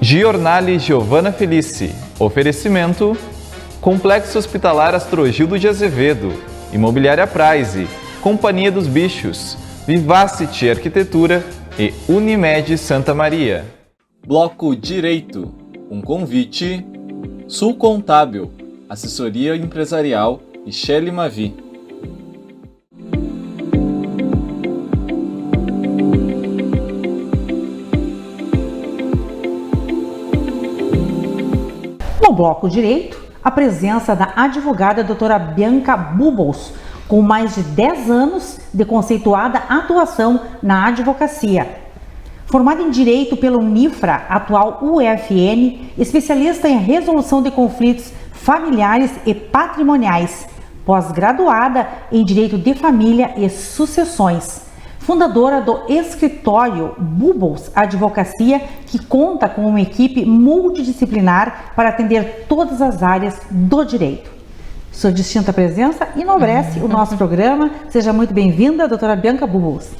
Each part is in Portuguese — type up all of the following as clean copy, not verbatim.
Giornale Giovana Felice. Oferecimento: Complexo Hospitalar Astrogildo de Azevedo, Imobiliária Prize, Companhia dos Bichos, Vivacity Arquitetura e Unimed Santa Maria. Bloco Direito. Um convite. Sul Contábil, Assessoria Empresarial e Shelly Mavi. No bloco direito, a presença da advogada doutora Bianca Bubbles, com mais de 10 anos de conceituada atuação na advocacia. Formada em Direito pela Unifra, atual UFN, especialista em resolução de conflitos familiares e patrimoniais, pós-graduada em Direito de Família e Sucessões. Fundadora do escritório Bubbles Advocacia, que conta com uma equipe multidisciplinar para atender todas as áreas do direito. Sua distinta presença enobrece o nosso programa. Seja muito bem-vinda, doutora Bianca Bubbles.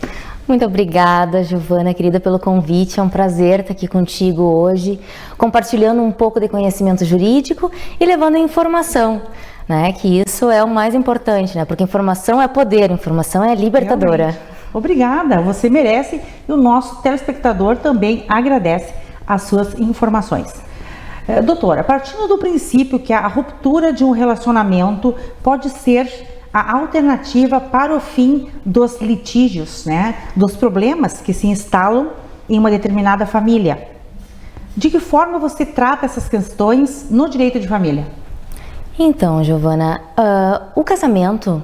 Muito obrigada, Giovana, querida, pelo convite. É um prazer estar aqui contigo hoje, compartilhando um pouco de conhecimento jurídico e levando informação, né? Que isso é o mais importante, né? Porque informação é poder, informação é libertadora. Realmente. Obrigada, você merece e o nosso telespectador também agradece as suas informações. Doutora, partindo do princípio que a ruptura de um relacionamento pode ser a alternativa para o fim dos litígios, né, dos problemas que se instalam em uma determinada família, de que forma você trata essas questões no direito de família? Então, Giovana, o casamento,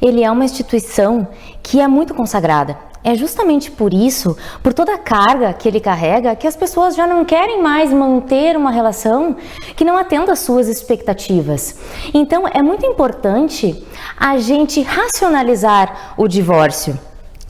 ele é uma instituição que é muito consagrada. É justamente por isso, por toda a carga que ele carrega, que as pessoas já não querem mais manter uma relação que não atenda às suas expectativas. Então, é muito importante a gente racionalizar o divórcio.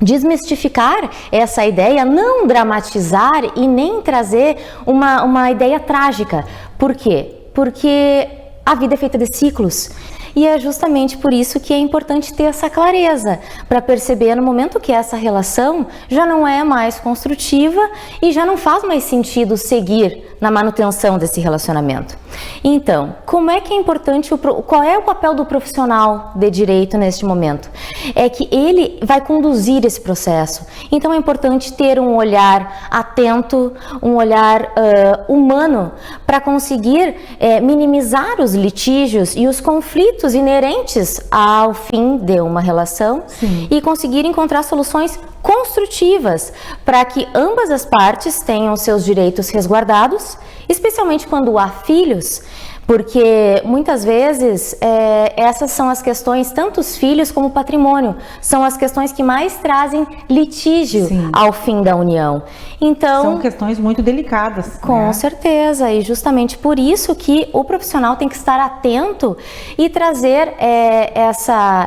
Desmistificar essa ideia, não dramatizar e nem trazer uma ideia trágica. Por quê? Porque a vida é feita de ciclos e é justamente por isso que é importante ter essa clareza para perceber no momento que essa relação já não é mais construtiva e já não faz mais sentido seguir na manutenção desse relacionamento. Então, como é que é importante, qual é o papel do profissional de direito neste momento? É que ele vai conduzir esse processo. Então é importante ter um olhar atento, um olhar humano para conseguir minimizar os litígios e os conflitos inerentes ao fim de uma relação. Sim. E conseguir encontrar soluções construtivas para que ambas as partes tenham seus direitos resguardados, especialmente quando há filhos, porque muitas vezes essas são as questões, tanto os filhos como o patrimônio, são as questões que mais trazem litígio. Sim. Ao fim da união. Então, são questões muito delicadas. Com certeza, e justamente por isso que o profissional tem que estar atento e trazer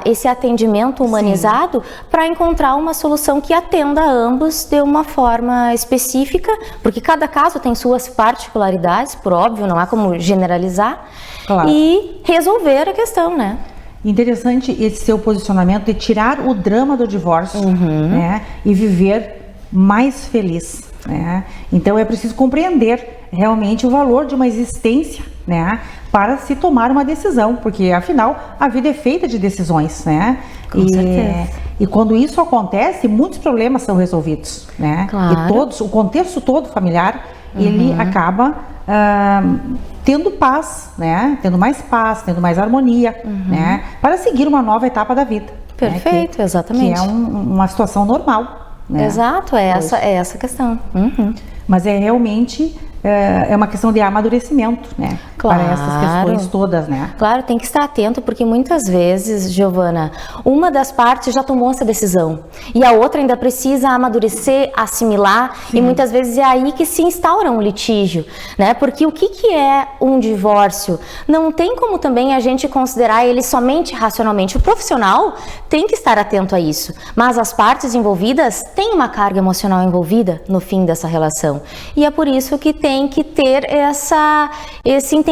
esse atendimento humanizado para encontrar uma solução que atenda a ambos de uma forma específica, porque cada caso tem suas particularidades, por óbvio, não há como generalizar. Claro. E resolver a questão, né? Interessante esse seu posicionamento de tirar o drama do divórcio, né, e viver mais feliz, né? Então é preciso compreender realmente o valor de uma existência, né, para se tomar uma decisão, porque afinal a vida é feita de decisões, né? Com certeza. E quando isso acontece, muitos problemas são resolvidos, né? Claro. E o contexto todo familiar, ele acaba tendo paz, né? Tendo mais paz, tendo mais harmonia, né? Para seguir uma nova etapa da vida. Perfeito, né? exatamente. Que é uma situação normal, né? Exato, é essa questão. Mas é realmente uma questão de amadurecimento, né? Claro. Para essas questões todas, né? Claro, tem que estar atento, porque muitas vezes, Giovana, uma das partes já tomou essa decisão e a outra ainda precisa amadurecer, assimilar. Sim. E muitas vezes é aí que se instaura um litígio, né? Porque o que é um divórcio? Não tem como também a gente considerar ele somente racionalmente. O profissional tem que estar atento a isso, mas as partes envolvidas têm uma carga emocional envolvida no fim dessa relação. E é por isso que tem que ter esse entendimento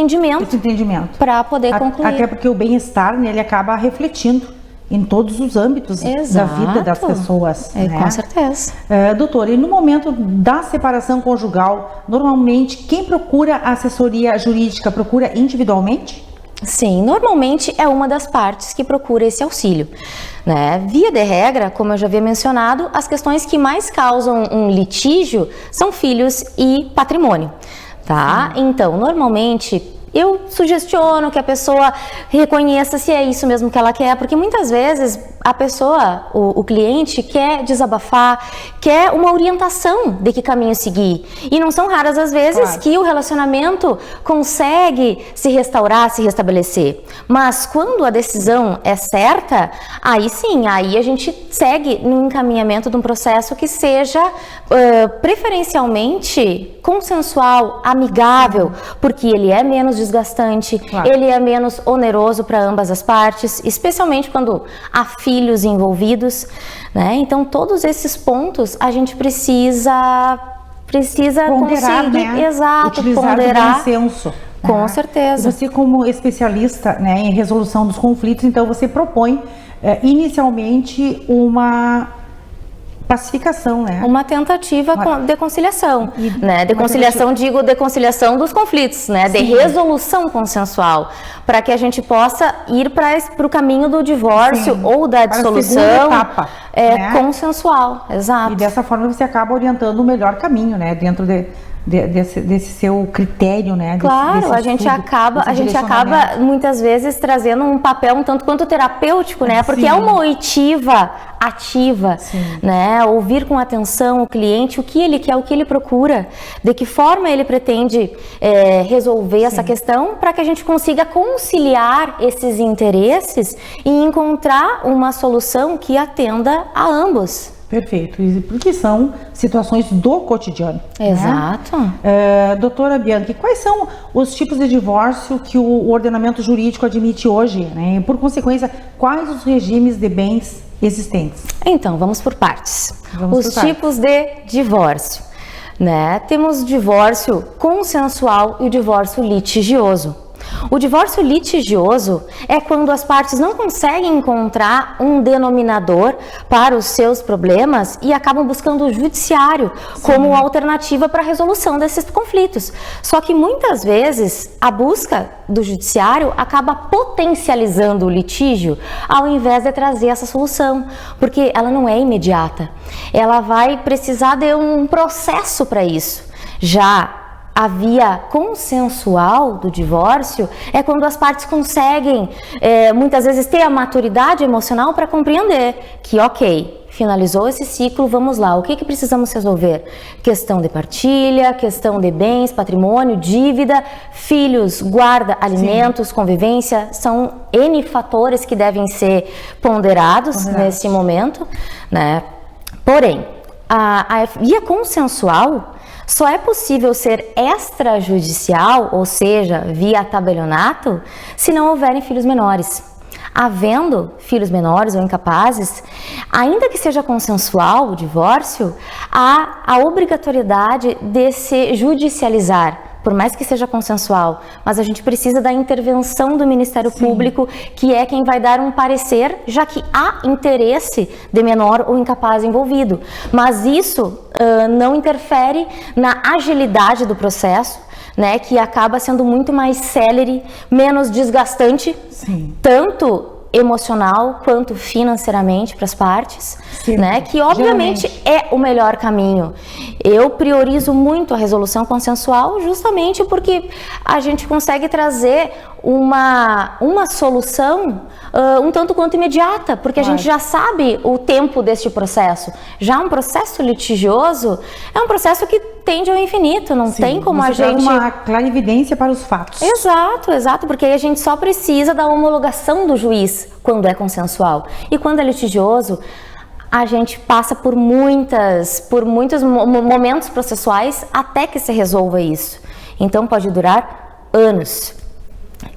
para poder concluir. Até porque o bem-estar, né, ele acaba refletindo em todos os âmbitos da vida das pessoas. Né? Com certeza. Doutora, e no momento da separação conjugal, normalmente quem procura a assessoria jurídica procura individualmente? Sim, normalmente é uma das partes que procura esse auxílio. Né? Via de regra, como eu já havia mencionado, as questões que mais causam um litígio são filhos e patrimônio. Tá? Então, normalmente, eu sugestiono que a pessoa reconheça se é isso mesmo que ela quer, porque muitas vezes a pessoa, o cliente, quer desabafar, quer uma orientação de que caminho seguir. E não são raras as vezes que o relacionamento consegue se restaurar, se restabelecer. Mas quando a decisão é certa, aí sim, aí a gente segue no encaminhamento de um processo que seja preferencialmente consensual, amigável, porque ele é menos desgastante, ele é menos oneroso para ambas as partes, especialmente quando há filhos envolvidos, né? Então todos esses pontos a gente precisa ponderar, conseguir, né? Exato, utilizar ponderar. o bom senso. Com certeza. Você, como especialista, né, em resolução dos conflitos, então você propõe inicialmente uma pacificação, né? Uma tentativa de conciliação, né? De conciliação, digo, de conciliação dos conflitos, né? De resolução consensual, para que a gente possa ir para o caminho do divórcio ou da dissolução. Para a segunda etapa, né? Consensual, exato. E dessa forma você acaba orientando o melhor caminho, né? Dentro desse seu critério, né? Claro, a gente acaba muitas vezes trazendo um papel um tanto quanto terapêutico, né? Porque é uma oitiva ativa, né? Ouvir com atenção o cliente, o que ele quer, o que ele procura, de que forma ele pretende resolver essa questão, para que a gente consiga conciliar esses interesses e encontrar uma solução que atenda a ambos. Perfeito, porque são situações do cotidiano. Exato. Né? Doutora Bianchi, quais são os tipos de divórcio que o ordenamento jurídico admite hoje? Né? E, por consequência, quais os regimes de bens existentes? Então, vamos por partes. Os tipos de divórcio. Né? Temos o divórcio consensual e o divórcio litigioso. O divórcio litigioso é quando as partes não conseguem encontrar um denominador para os seus problemas e acabam buscando o judiciário como alternativa para a resolução desses conflitos. Só que muitas vezes a busca do judiciário acaba potencializando o litígio ao invés de trazer essa solução, porque ela não é imediata. Ela vai precisar de um processo para isso. Já a via consensual do divórcio é quando as partes conseguem, muitas vezes, ter a maturidade emocional para compreender que, ok, finalizou esse ciclo, vamos lá, o que precisamos resolver? Questão de partilha, questão de bens, patrimônio, dívida, filhos, guarda, alimentos, convivência, são N fatores que devem ser ponderados nesse momento, né? Porém, a via consensual só é possível ser extrajudicial, ou seja, via tabelionato, se não houverem filhos menores. Havendo filhos menores ou incapazes, ainda que seja consensual o divórcio, há a obrigatoriedade de se judicializar, por mais que seja consensual, mas a gente precisa da intervenção do Ministério Público, que é quem vai dar um parecer, já que há interesse de menor ou incapaz envolvido. Mas isso não interfere na agilidade do processo, né, que acaba sendo muito mais célere, menos desgastante, tanto emocional quanto financeiramente para as partes, né? Que obviamente é o melhor caminho. Eu priorizo muito a resolução consensual justamente porque a gente consegue trazer uma solução um tanto quanto imediata, porque a gente já sabe o tempo deste processo. Já um processo litigioso é um processo que tende ao infinito, não tem como a gente... uma clarividência para os fatos. Exato, porque aí a gente só precisa da homologação do juiz quando é consensual. E quando é litigioso, a gente passa por muitos momentos processuais até que se resolva isso. Então pode durar anos.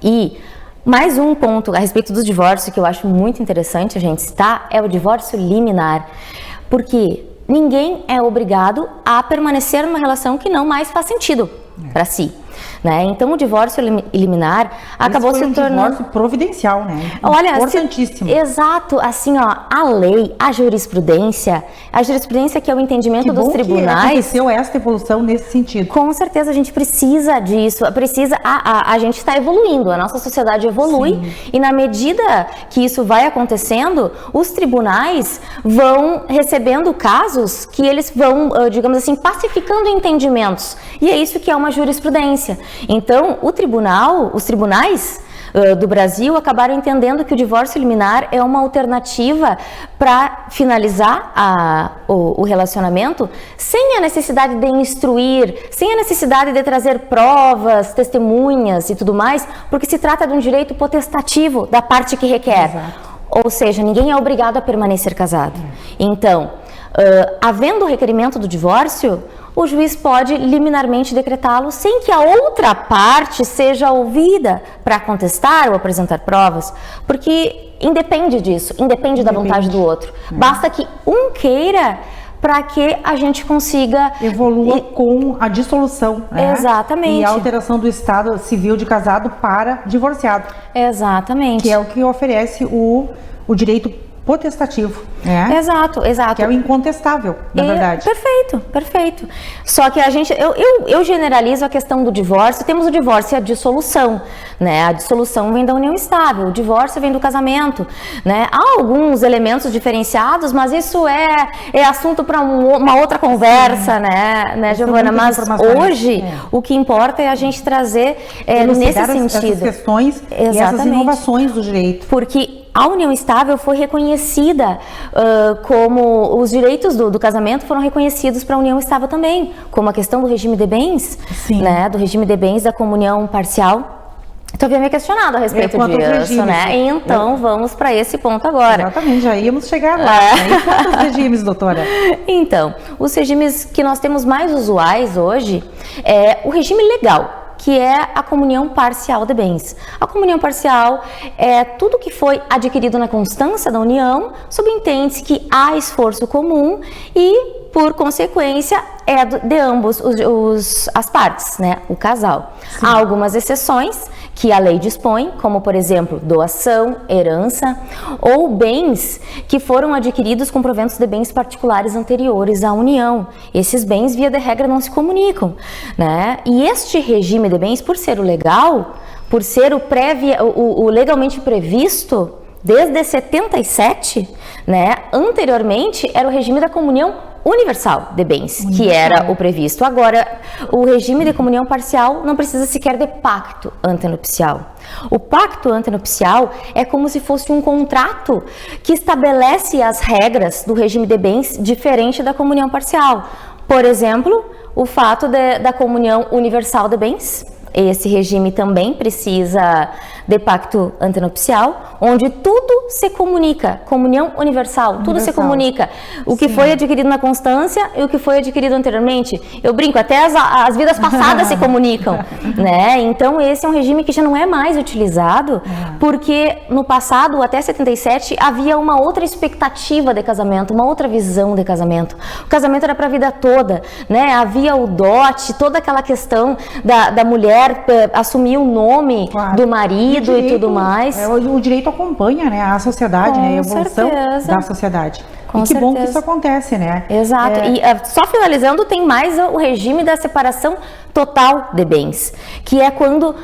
E mais um ponto a respeito do divórcio que eu acho muito interessante a gente citar é o divórcio liminar, porque ninguém é obrigado a permanecer numa relação que não mais faz sentido para si. né? Então o divórcio liminar acabou se tornando divórcio providencial, né? Olha, importantíssimo. Exato, assim, ó, a lei, a jurisprudência que é o entendimento dos tribunais. Que aconteceu essa evolução nesse sentido. Com certeza a gente precisa disso, a gente está evoluindo, a nossa sociedade evolui. Sim. E na medida que isso vai acontecendo, os tribunais vão recebendo casos que eles vão, digamos assim, pacificando entendimentos. E é isso que é uma jurisprudência. Então, os tribunais do Brasil acabaram entendendo que o divórcio liminar é uma alternativa para finalizar o relacionamento sem a necessidade de instruir, sem a necessidade de trazer provas, testemunhas e tudo mais, porque se trata de um direito potestativo da parte que requer. Exato. Ou seja, ninguém é obrigado a permanecer casado. Então, havendo o requerimento do divórcio, o juiz pode liminarmente decretá-lo sem que a outra parte seja ouvida para contestar ou apresentar provas, porque independe disso, independe da vontade do outro. Basta que um queira para que a gente consiga evolua com a dissolução, né? Exatamente. E a alteração do estado civil de casado para divorciado. Exatamente. Que é o que oferece o direito potestativo, né? Exato, exato. Que é o incontestável, na verdade. Perfeito. Só que eu generalizo a questão do divórcio. Temos o divórcio e a dissolução, né? A dissolução vem da união estável, o divórcio vem do casamento, né? Há alguns elementos diferenciados, mas isso é assunto para uma outra conversa, né, Giovana? Mas hoje o que importa é a gente trazer nesse sentido essas questões e essas inovações do direito. Porque a união estável foi reconhecida como os direitos do casamento foram reconhecidos para a união estável também, como a questão do regime de bens, né, do regime de bens da comunhão parcial. Tu havia me questionado a respeito disso, né? Então vamos para esse ponto agora. Exatamente, já íamos chegar lá. E quantos regimes, doutora? Então, os regimes que nós temos mais usuais hoje é o regime legal, que é a comunhão parcial de bens. A comunhão parcial é tudo que foi adquirido na constância da união, subentende-se que há esforço comum e, por consequência, é de ambos as partes, né? O casal. Sim. Há algumas exceções que a lei dispõe, como, por exemplo, doação, herança ou bens que foram adquiridos com proventos de bens particulares anteriores à união. Esses bens, via de regra, não se comunicam, né? E este regime de bens, por ser o legal, por ser o legalmente previsto desde 77, né? Anteriormente era o regime da comunhão universal de bens, que era o previsto. Agora, o regime de comunhão parcial não precisa sequer de pacto antenupcial. O pacto antenupcial é como se fosse um contrato que estabelece as regras do regime de bens diferente da comunhão parcial. Por exemplo, o fato da comunhão universal de bens. Esse regime também precisa de pacto antenupcial, onde tudo se comunica, comunhão universal, tudo se comunica. O que foi adquirido na constância e o que foi adquirido anteriormente. Eu brinco, até as vidas passadas se comunicam, né? Então esse é um regime que já não é mais utilizado, porque no passado, até 77, havia uma outra expectativa de casamento, uma outra visão de casamento. O casamento era para a vida toda, né? Havia o dote, toda aquela questão da mulher assumir o nome do marido e tudo mais. O direito acompanha, né, a sociedade, né, a evolução da sociedade. E que bom que isso acontece, né? Exato. E só finalizando, tem mais o regime da separação total de bens, que é quando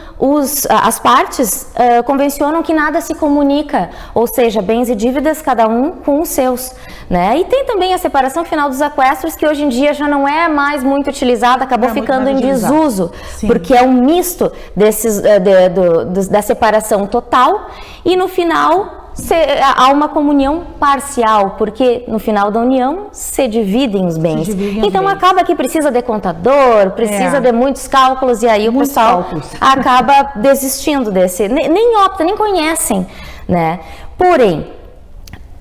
as partes convencionam que nada se comunica, ou seja, bens e dívidas, cada um com os seus, né? E tem também a separação final dos aquestos, que hoje em dia já não é mais muito utilizada, acabou ficando em desuso, porque é um misto da separação total e no final há uma comunhão parcial, porque no final da união se dividem os bens. Então acaba que precisa de contador, precisa de muitos cálculos e aí o pessoal acaba desistindo desse, nem opta, nem conhecem, né? Porém,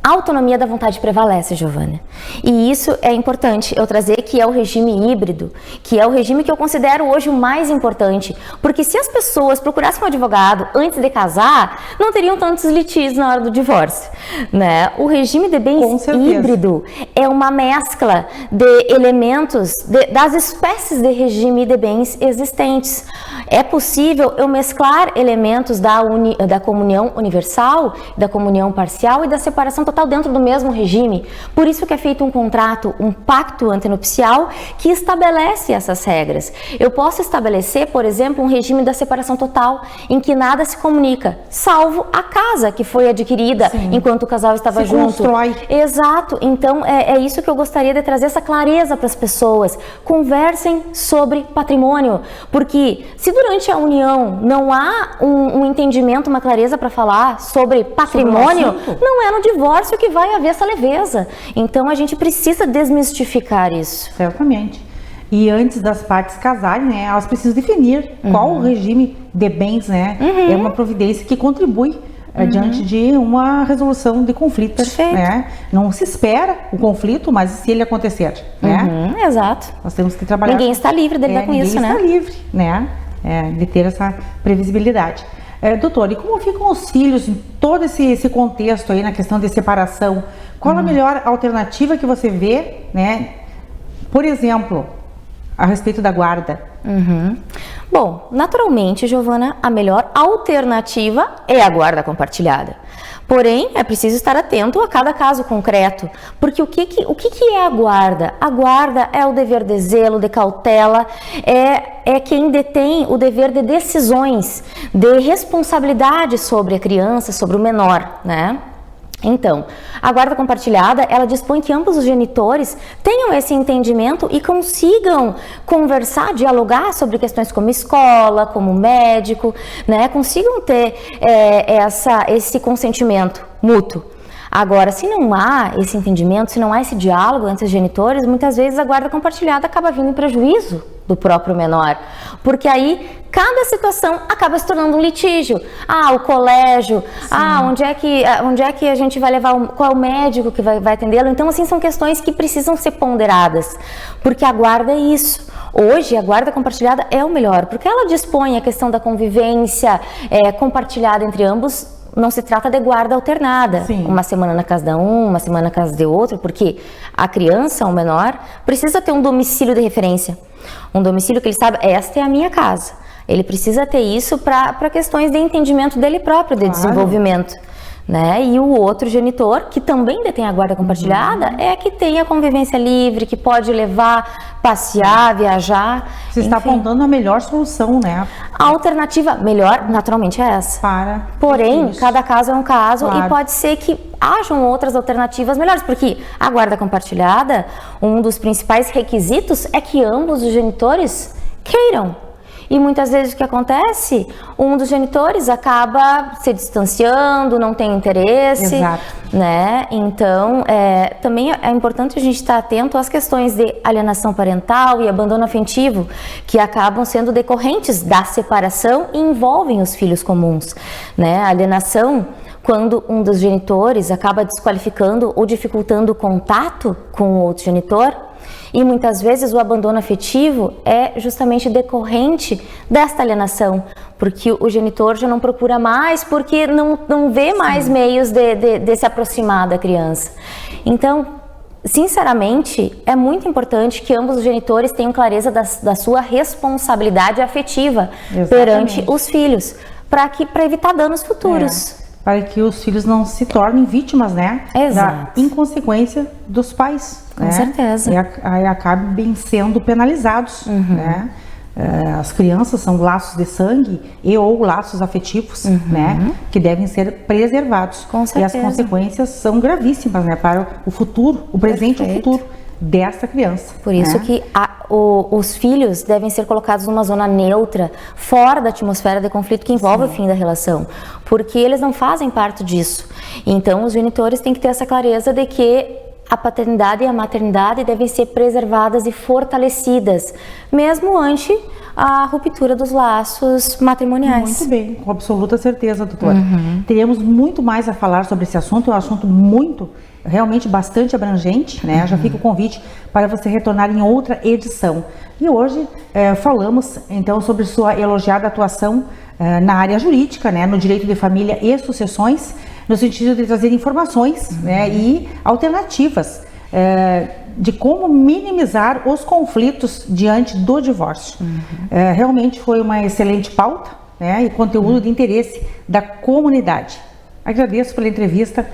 a autonomia da vontade prevalece, Giovana. E isso é importante eu trazer, que é o regime híbrido, que é o regime que eu considero hoje o mais importante, porque se as pessoas procurassem um advogado antes de casar, não teriam tantos litígios na hora do divórcio, né? O regime de bens híbrido é uma mescla de elementos das espécies de regime de bens existentes. É possível eu mesclar elementos da comunhão universal, da comunhão parcial e da separação total dentro do mesmo regime. Por isso que é feito um contrato, um pacto antenupcial que estabelece essas regras. Eu posso estabelecer, por exemplo, um regime da separação total, em que nada se comunica, salvo a casa que foi adquirida enquanto o casal estava junto. Constrói. Exato. Então, é isso que eu gostaria de trazer, essa clareza para as pessoas. Conversem sobre patrimônio, porque se durante a união não há um entendimento, uma clareza para falar sobre patrimônio, não é no divórcio que vai haver essa leveza. Então a gente precisa desmistificar isso. Certamente. E antes das partes casarem, né, elas precisam definir qual o regime de bens, né? É uma providência que contribui diante de uma resolução de conflitos, né? Não se espera o conflito, mas se ele acontecer, né? Exato. Nós temos que trabalhar. Ninguém está livre de lidar com isso, né? Ninguém está livre, né? De ter essa previsibilidade. Doutor, e como ficam os filhos em todo esse contexto aí, na questão de separação? Qual a melhor alternativa que você vê, né? Por exemplo, a respeito da guarda? Bom, naturalmente, Giovana, a melhor alternativa é a guarda compartilhada. Porém, é preciso estar atento a cada caso concreto, porque o que é a guarda? A guarda é o dever de zelo, de cautela, é quem detém o dever de decisões, de responsabilidade sobre a criança, sobre o menor, né? Então, a guarda compartilhada, ela dispõe que ambos os genitores tenham esse entendimento e consigam conversar, dialogar sobre questões como escola, como médico, né? Consigam ter esse consentimento mútuo. Agora, se não há esse entendimento, se não há esse diálogo entre os genitores, muitas vezes a guarda compartilhada acaba vindo em prejuízo do próprio menor, porque aí cada situação acaba se tornando um litígio. O colégio, onde é que a gente vai levar, qual é o médico que vai atendê-lo? Então, assim, são questões que precisam ser ponderadas, porque a guarda é isso. Hoje, a guarda compartilhada é o melhor, porque ela dispõe a questão da convivência compartilhada entre ambos. Não se trata de guarda alternada, uma semana na casa de um, uma semana na casa de outro, porque a criança, o menor, precisa ter um domicílio de referência, um domicílio que ele sabe, esta é a minha casa. Ele precisa ter isso para questões de entendimento dele próprio, de desenvolvimento. Né? E o outro genitor, que também detém a guarda compartilhada, é que tem a convivência livre, que pode levar, passear, viajar. Você está apontando a melhor solução, né? A alternativa melhor, naturalmente, é essa. Porém, cada caso é um caso e pode ser que hajam outras alternativas melhores, porque a guarda compartilhada, um dos principais requisitos é que ambos os genitores queiram. E muitas vezes o que acontece? Um dos genitores acaba se distanciando, não tem interesse, né? Então, também é importante a gente estar atento às questões de alienação parental e abandono afetivo, que acabam sendo decorrentes da separação e envolvem os filhos comuns, né? A alienação, quando um dos genitores acaba desqualificando ou dificultando o contato com o outro genitor, e muitas vezes o abandono afetivo é justamente decorrente desta alienação, porque o genitor já não procura mais, porque não vê mais meios de se aproximar da criança. Então, sinceramente, é muito importante que ambos os genitores tenham clareza da sua responsabilidade afetiva perante os filhos, para evitar danos futuros. Para que os filhos não se tornem vítimas, né? Da inconsequência dos pais. Com certeza. E acabem sendo penalizados, né? As crianças são laços de sangue ou laços afetivos, né? Que devem ser preservados. Com certeza. E as consequências são gravíssimas, né? Para o futuro, o presente e o futuro desta criança. Por isso que os filhos devem ser colocados numa zona neutra, fora da atmosfera de conflito que envolve o fim da relação, porque eles não fazem parte disso. Então, os genitores têm que ter essa clareza de que a paternidade e a maternidade devem ser preservadas e fortalecidas, mesmo ante a ruptura dos laços matrimoniais. Muito bem, com absoluta certeza, doutora. Teríamos muito mais a falar sobre esse assunto, é um assunto realmente bastante abrangente, né? Já fica o convite para você retornar em outra edição. E hoje falamos então sobre sua elogiada atuação na área jurídica, né? No direito de família e sucessões, no sentido de trazer informações, né? E alternativas de como minimizar os conflitos diante do divórcio. Realmente foi uma excelente pauta, né? E conteúdo de interesse da comunidade. Agradeço pela entrevista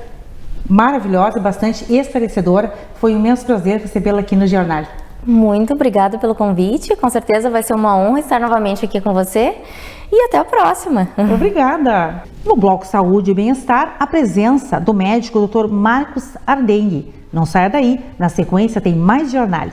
maravilhosa, bastante esclarecedora. Foi um imenso prazer recebê-la aqui no Jornal. Muito obrigada pelo convite. Com certeza vai ser uma honra estar novamente aqui com você. E até a próxima. Obrigada. No Bloco Saúde e Bem-Estar, a presença do médico Dr. Marcos Ardengue. Não saia daí, na sequência tem mais Jornal.